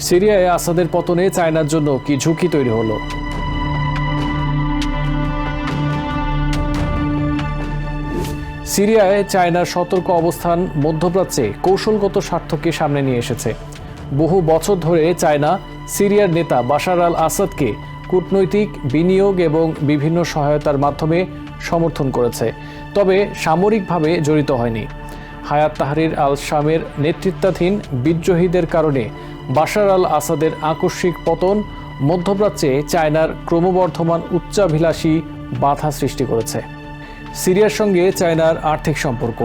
সিরিয়ায় আসাদের পতনে চায়নার জন্য কি ঝুঁকি তৈরি হলো? সিরিয়ায় চায়নার সতর্ক অবস্থান মধ্যপ্রাচ্যে কৌশলগত স্বার্থকে সামনে নিয়ে এসেছে। বহু বছর ধরে চায়না সিরিয়ার নেতা বাশার আল আসাদকে কূটনৈতিক বিনিয়োগ এবং বিভিন্ন সহায়তার মাধ্যমে সমর্থন করেছে, তবে সামরিকভাবে জড়িত হয়নি। হায়াত তাহরির আল শামের নেতৃত্বাধীন বিদ্রোহীদের কারণে বাশার আল আসাদের আকস্মিক পতন মধ্যপ্রাচ্যে চায়নার ক্রমবর্ধমান উচ্চাভিলাষী বাধা সৃষ্টি করেছে। সিরিয়ার সঙ্গে চায়নার আর্থিক সম্পর্ক।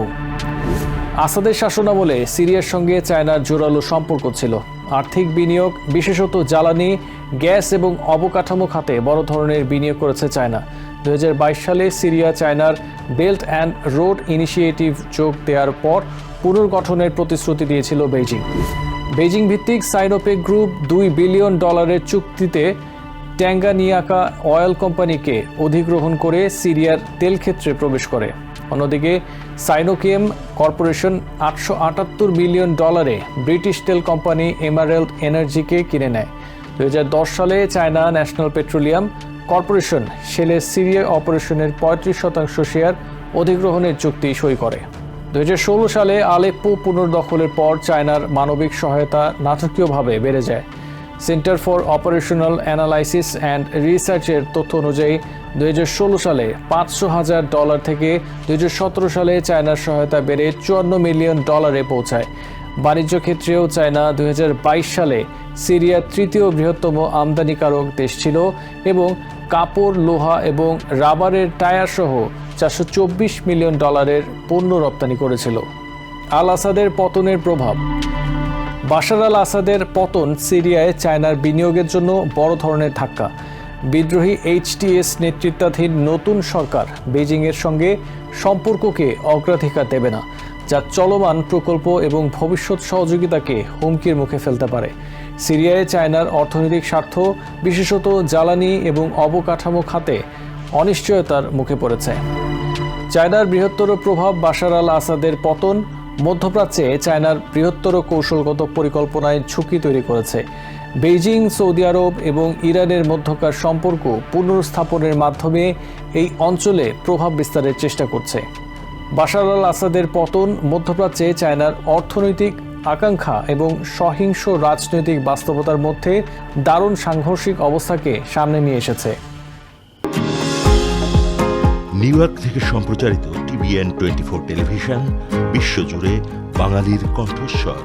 আসাদের শাসনামলে সিরিয়ার সঙ্গে চায়নার জোরালো সম্পর্ক ছিল। আর্থিক বিনিয়োগ, বিশেষত জ্বালানি, গ্যাস এবং অবকাঠামো খাতে বড় ধরনের বিনিয়োগ করেছে চায়না। 2022 সালে সিরিয়া চায়নার বেল্ট অ্যান্ড রোড ইনিশিয়েটিভ যোগ দেওয়ার পর পুনর্গঠনের প্রতিশ্রুতি দিয়েছিল বেইজিং ভিত্তিক সাইনোপেক গ্রুপ $2 বিলিয়ন চুক্তিতে ট্যাঙ্গানিয়াকা অয়েল কোম্পানিকে অধিগ্রহণ করে সিরিয়ার তেল ক্ষেত্রে প্রবেশ করে। অন্যদিকে সাইনোকেম কর্পোরেশন $878 মিলিয়ন ব্রিটিশ তেল কোম্পানি এমারেল্ড এনার্জিকে কিনে নেয়। 2010 সালে চায়না ন্যাশনাল পেট্রোলিয়াম কর্পোরেশন শেলের সিরিয়া অপারেশনের 35% শেয়ার অধিগ্রহণের চুক্তি সই করে। 2016 সালে আলেপ্পো পুনর্দখলের পর চায়নার মানবিক সহায়তা নাটকীয়ভাবে বেড়ে যায়। Centre for operational analysis and রিসার্চের তথ্য অনুযায়ী 2016 সালে $500,000 থেকে 2017 সালে চায়নার সহায়তা বেড়ে $54 মিলিয়ন পৌঁছায়। বাণিজ্য ক্ষেত্রেও চায়না 2022 সালে সিরিয়ার তৃতীয় বৃহত্তম আমদানিকারক দেশ ছিল এবং কাপড়, লোহা এবং রাবারের টায়ার সহ $424 মিলিয়ন পণ্য রপ্তানি করেছিল। আল আসাদের পতনের প্রভাব। বাশার আল আসাদের পতন সিরিয়ায় চায়নার বিনিয়োগের জন্য বড় ধরনের ধাক্কা। বিদ্রোহী HTS নেতৃত্বাধীন নতুন সরকার বেইজিংয়ের সঙ্গে সম্পর্ককে অগ্রাধিকার দেবে না, যা চলমান প্রকল্প এবং ভবিষ্যৎ সহযোগিতাকে হুমকির মুখে ফেলতে পারে। সিরিয়ায় চায়নার অর্থনৈতিক স্বার্থ, বিশেষত জ্বালানি এবং অবকাঠামো খাতে অনিশ্চয়তার মুখে পড়েছে। চায়নার বৃহত্তর প্রভাব। বাশার আল আসাদের পতন মধ্যপ্রাচ্যে চায়নার বৃহত্তর কৌশলগত পরিকল্পনায় ঝুঁকি তৈরি করেছে। বেইজিং, সৌদি আরব এবং ইরানের মধ্যকার সম্পর্ক পুনর্স্থাপনের মাধ্যমে এই অঞ্চলে প্রভাব বিস্তারের চেষ্টা করছে। বাশার আল আসাদের পতন মধ্যপ্রাচ্যে চায়নার অর্থনৈতিক আকাঙ্ক্ষা এবং সহিংস রাজনৈতিক বাস্তবতার মধ্যে দারুণ সাংঘর্ষিক অবস্থাকে সামনে নিয়ে এসেছে। নিউ ইয়র্ক থেকে সম্প্রচারিত TVN 24 টেলিভিশন বিশ্বজুড়ে বাঙালির কণ্ঠস্বর।